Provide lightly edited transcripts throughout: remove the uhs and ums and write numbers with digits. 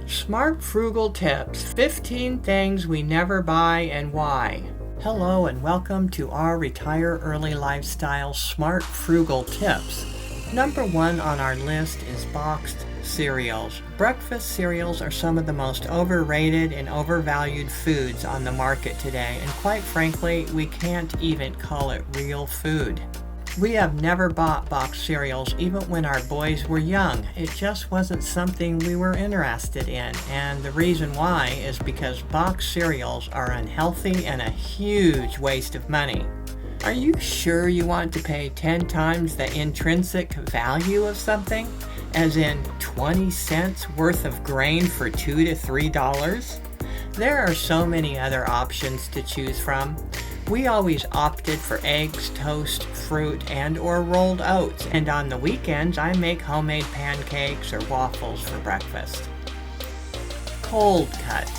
Smart Frugal Tips, 15 Things We Never Buy and Why. Hello and welcome to our Retire Early Lifestyle Smart Frugal Tips. Number 1 on our list is boxed cereals. Breakfast cereals are some of the most overrated and overvalued foods on the market today, and quite frankly, we can't even call it real food. We have never bought boxed cereals even when our boys were young. It just wasn't something we were interested in, and the reason why is because boxed cereals are unhealthy and a huge waste of money. Are you sure you want to pay 10 times the intrinsic value of something? As in 20 cents worth of grain for $2 to $3? There are so many other options to choose from. We always opted for eggs, toast, fruit, and or rolled oats, and on the weekends I make homemade pancakes or waffles for breakfast. Cold cuts.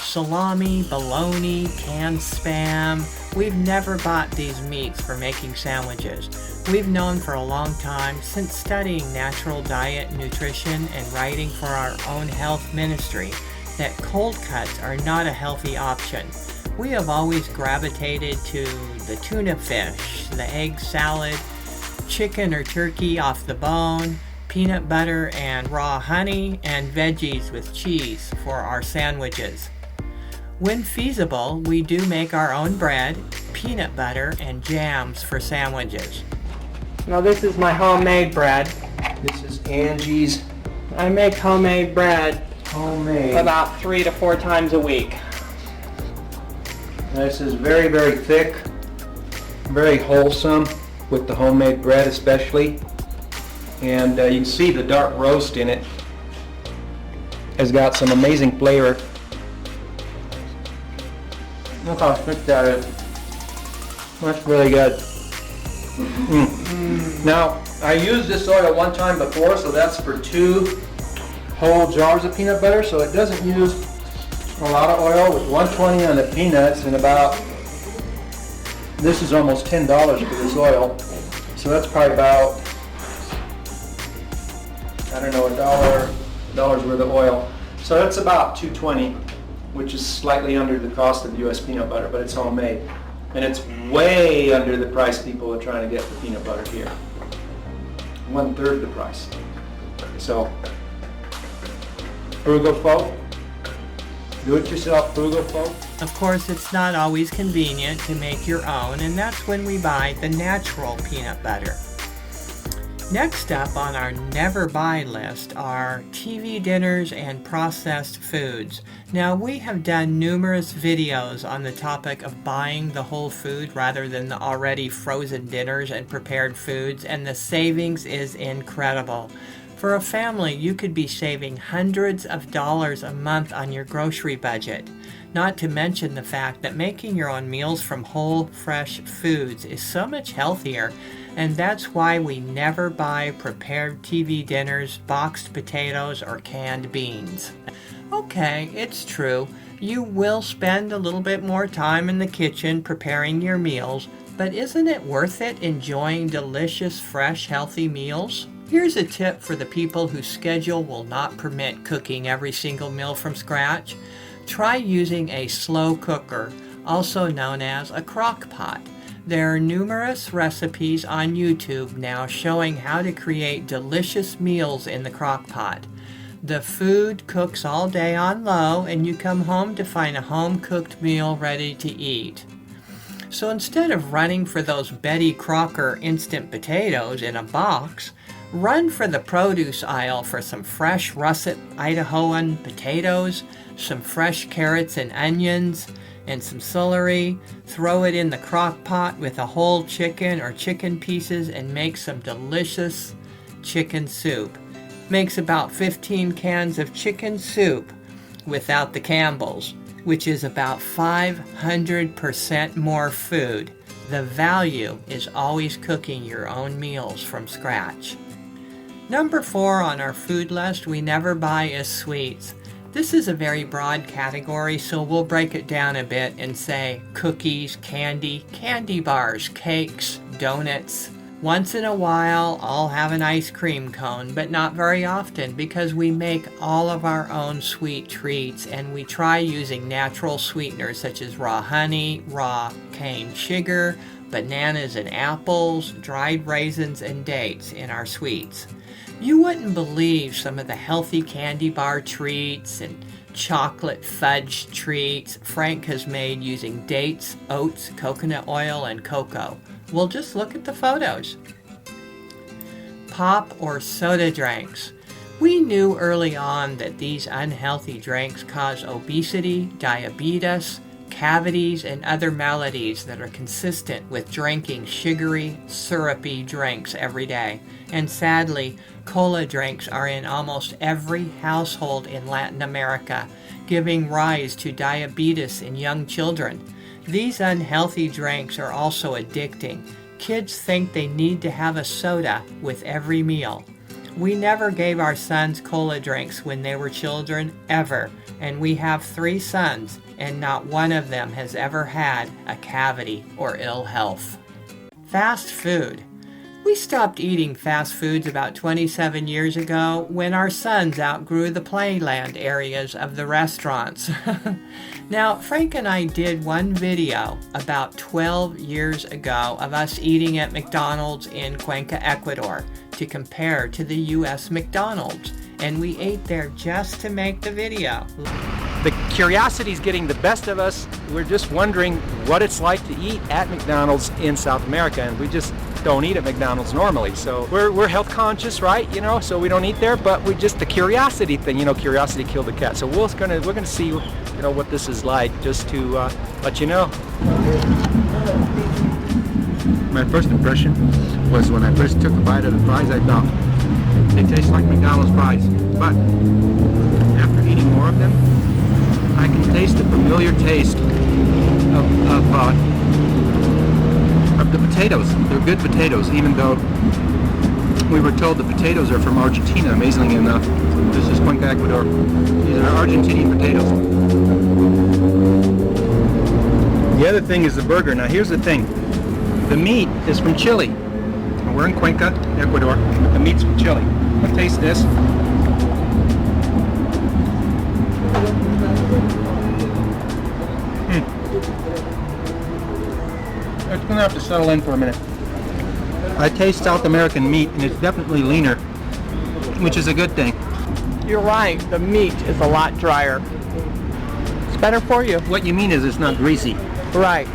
Salami, bologna, canned Spam. We've never bought these meats for making sandwiches. We've known for a long time, since studying natural diet, nutrition, and writing for our own health ministry, that cold cuts are not a healthy option. We have always gravitated to the tuna fish, the egg salad, chicken or turkey off the bone, peanut butter and raw honey, and veggies with cheese for our sandwiches. When feasible, we do make our own bread, peanut butter, and jams for sandwiches. Now this is my homemade bread. This is Angie's I make homemade bread homemade. about 3 to 4 times a week. This is very, very thick, very wholesome with the homemade bread especially. And you can see the dark roast in it has got some amazing flavor. Look how thick that is. That's really good. Now, I used this oil one time before, so that's for 2 whole jars of peanut butter, so it doesn't use a lot of oil, with $1.20 on the peanuts, and about, this is almost $10 for this oil, so that's probably about, I don't know, $1 worth of oil. So that's about $2.20, which is slightly under the cost of US peanut butter, but it's homemade. And it's way under the price people are trying to get for peanut butter here. 1/3 the price. So, frugal folk. Do-it-yourself frugal folk. Of course, it's not always convenient to make your own, and that's when we buy the natural peanut butter. Next up on our never buy list are TV dinners and processed foods. Now, we have done numerous videos on the topic of buying the whole food rather than the already frozen dinners and prepared foods, and the savings is incredible. For a family, you could be saving hundreds of dollars a month on your grocery budget. Not to mention the fact that making your own meals from whole, fresh foods is so much healthier, and that's why we never buy prepared TV dinners, boxed potatoes, or canned beans. Okay, it's true, you will spend a little bit more time in the kitchen preparing your meals, but isn't it worth it enjoying delicious, fresh, healthy meals? Here's a tip for the people whose schedule will not permit cooking every single meal from scratch. Try using a slow cooker, also known as a crock pot. There are numerous recipes on YouTube now showing how to create delicious meals in the crock pot. The food cooks all day on low, and you come home to find a home-cooked meal ready to eat. So instead of running for those Betty Crocker instant potatoes in a box, run for the produce aisle for some fresh russet Idahoan potatoes, some fresh carrots and onions, and some celery. Throw it in the crock pot with a whole chicken or chicken pieces and make some delicious chicken soup. Makes about 15 cans of chicken soup without the Campbell's, which is about 500% more food. The value is always cooking your own meals from scratch. Number 4 on our food list we never buy is sweets. This is a very broad category, so we'll break it down a bit and say cookies, candy bars, cakes, donuts, Once in a while, I'll have an ice cream cone, but not very often because we make all of our own sweet treats and we try using natural sweeteners such as raw honey, raw cane sugar, bananas and apples, dried raisins and dates in our sweets. You wouldn't believe some of the healthy candy bar treats and chocolate fudge treats Frank has made using dates, oats, coconut oil, and cocoa. Well, just look at the photos. Pop or soda drinks. We knew early on that these unhealthy drinks cause obesity, diabetes, cavities, and other maladies that are consistent with drinking sugary, syrupy drinks every day. And sadly, cola drinks are in almost every household in Latin America, giving rise to diabetes in young children. These unhealthy drinks are also addicting. Kids think they need to have a soda with every meal. We never gave our sons cola drinks when they were children, ever, and we have 3 sons, and not one of them has ever had a cavity or ill health. Fast food. We stopped eating fast foods about 27 years ago when our sons outgrew the playland areas of the restaurants. Now, Frank and I did one video about 12 years ago of us eating at McDonald's in Cuenca, Ecuador, to compare to the U.S. McDonald's, and we ate there just to make the video. The curiosity's getting the best of us. We're just wondering what it's like to eat at McDonald's in South America, and we just don't eat at McDonald's normally. So we're health conscious, right? You know, so we don't eat there, but we just, the curiosity thing, you know, curiosity killed the cat. So we're gonna see, you know, what this is like, just to let you know. My first impression was when I first took a bite of the fries, I thought they taste like McDonald's fries. But after eating more of them, I can taste the familiar taste of the potatoes. They're good potatoes, even though we were told the potatoes are from Argentina, amazingly enough. This is Cuenca, Ecuador. These are Argentinian potatoes. The other thing is the burger. Now here's the thing. The meat is from Chile. We're in Cuenca, Ecuador. The meat's from Chile. Let's taste this. It's going to have to settle in for a minute. I taste South American meat, and it's definitely leaner, which is a good thing. You're right, the meat is a lot drier. It's better for you. What you mean is it's not greasy. Right.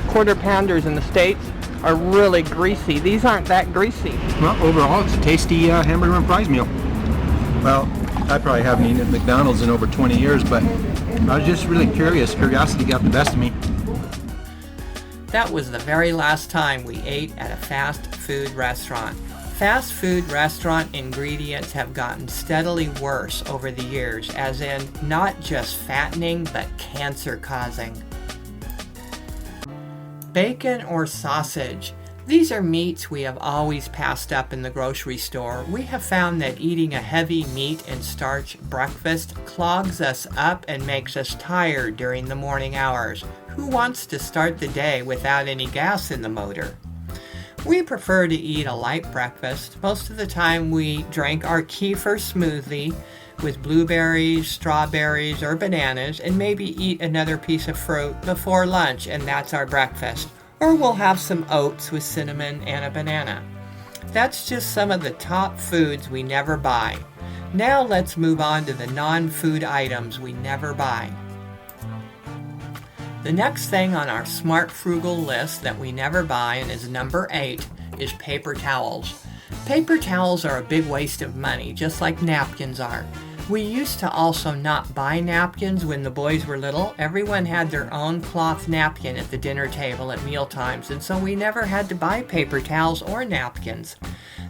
Quarter pounders in the States are really greasy. These aren't that greasy. Well, overall, it's a tasty hamburger and fries meal. Well, I probably haven't eaten at McDonald's in over 20 years, but I was just really curious. Curiosity got the best of me. That was the very last time we ate at a fast food restaurant. Fast food restaurant ingredients have gotten steadily worse over the years, as in not just fattening, but cancer-causing. Bacon or sausage. These are meats we have always passed up in the grocery store. We have found that eating a heavy meat and starch breakfast clogs us up and makes us tired during the morning hours. Who wants to start the day without any gas in the motor? We prefer to eat a light breakfast. Most of the time we drink our kefir smoothie with blueberries, strawberries, or bananas, and maybe eat another piece of fruit before lunch, and that's our breakfast. Or we'll have some oats with cinnamon and a banana. That's just some of the top foods we never buy. Now let's move on to the non-food items we never buy. The next thing on our Smart Frugal list that we never buy, and is number 8, is paper towels. Paper towels are a big waste of money, just like napkins are. We used to also not buy napkins when the boys were little. Everyone had their own cloth napkin at the dinner table at mealtimes, and so we never had to buy paper towels or napkins.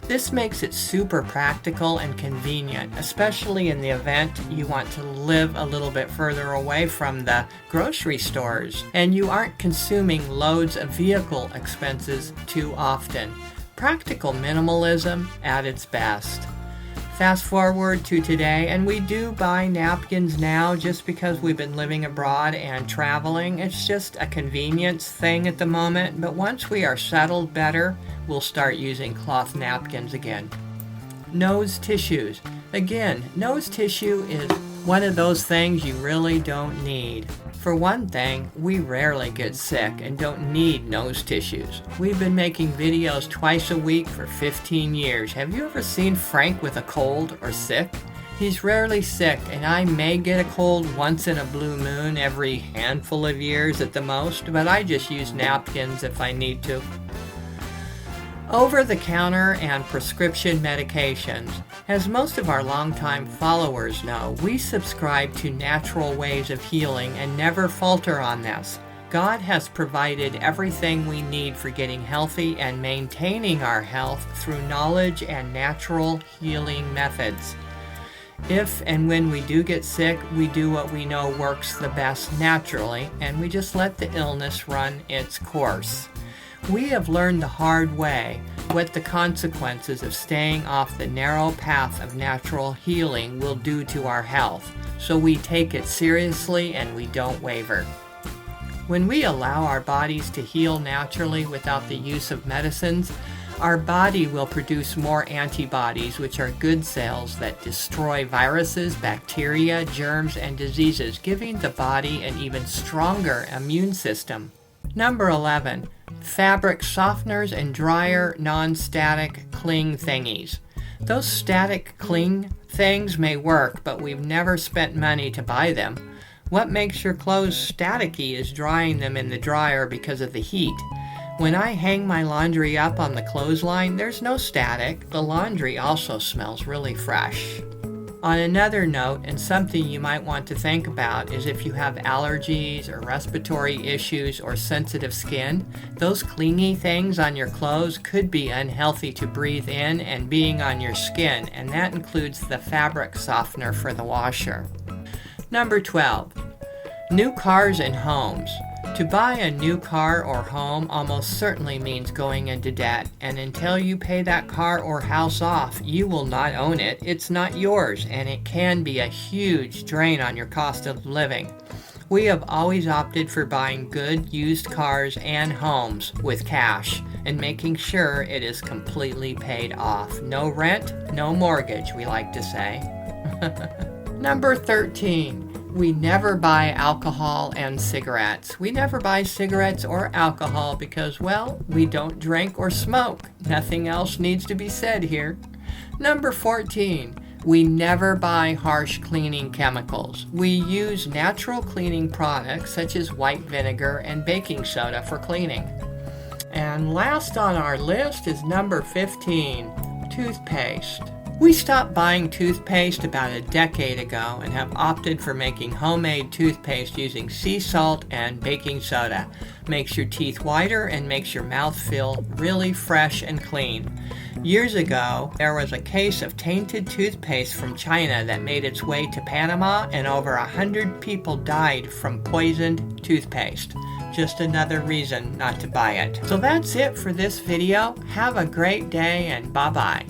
This makes it super practical and convenient, especially in the event you want to live a little bit further away from the grocery stores and you aren't consuming loads of vehicle expenses too often. Practical minimalism at its best. Fast forward to today, and we do buy napkins now just because we've been living abroad and traveling. It's just a convenience thing at the moment, but once we are settled better, we'll start using cloth napkins again. Nose tissues. Again, nose tissue is one of those things you really don't need. For one thing, we rarely get sick and don't need nose tissues. We've been making videos twice a week for 15 years. Have you ever seen Frank with a cold or sick? He's rarely sick, and I may get a cold once in a blue moon every handful of years at the most, but I just use napkins if I need to. Over-the-counter and prescription medications. As most of our longtime followers know, we subscribe to natural ways of healing and never falter on this. God has provided everything we need for getting healthy and maintaining our health through knowledge and natural healing methods. If and when we do get sick, we do what we know works the best naturally, and we just let the illness run its course. We have learned the hard way what the consequences of staying off the narrow path of natural healing will do to our health, so we take it seriously and we don't waver. When we allow our bodies to heal naturally without the use of medicines, our body will produce more antibodies, which are good cells that destroy viruses, bacteria, germs, and diseases, giving the body an even stronger immune system. Number 11. Fabric softeners and dryer non-static cling thingies. Those static cling things may work, but we've never spent money to buy them. What makes your clothes staticky is drying them in the dryer because of the heat. When I hang my laundry up on the clothesline, there's no static. The laundry also smells really fresh. On another note, and something you might want to think about, is if you have allergies or respiratory issues or sensitive skin, those clingy things on your clothes could be unhealthy to breathe in and being on your skin, and that includes the fabric softener for the washer. Number 12. New cars and homes. To buy a new car or home almost certainly means going into debt, and until you pay that car or house off, you will not own it. It's not yours, and it can be a huge drain on your cost of living. We have always opted for buying good used cars and homes with cash and making sure it is completely paid off. No rent, no mortgage, we like to say. Number 13. We never buy alcohol and cigarettes. We never buy cigarettes or alcohol because, well, we don't drink or smoke. Nothing else needs to be said here. Number 14. We never buy harsh cleaning chemicals. We use natural cleaning products such as white vinegar and baking soda for cleaning. And last on our list is number 15, toothpaste. We stopped buying toothpaste about a decade ago and have opted for making homemade toothpaste using sea salt and baking soda. Makes your teeth whiter and makes your mouth feel really fresh and clean. Years ago, there was a case of tainted toothpaste from China that made its way to Panama, and over 100 people died from poisoned toothpaste. Just another reason not to buy it. So that's it for this video. Have a great day and bye-bye.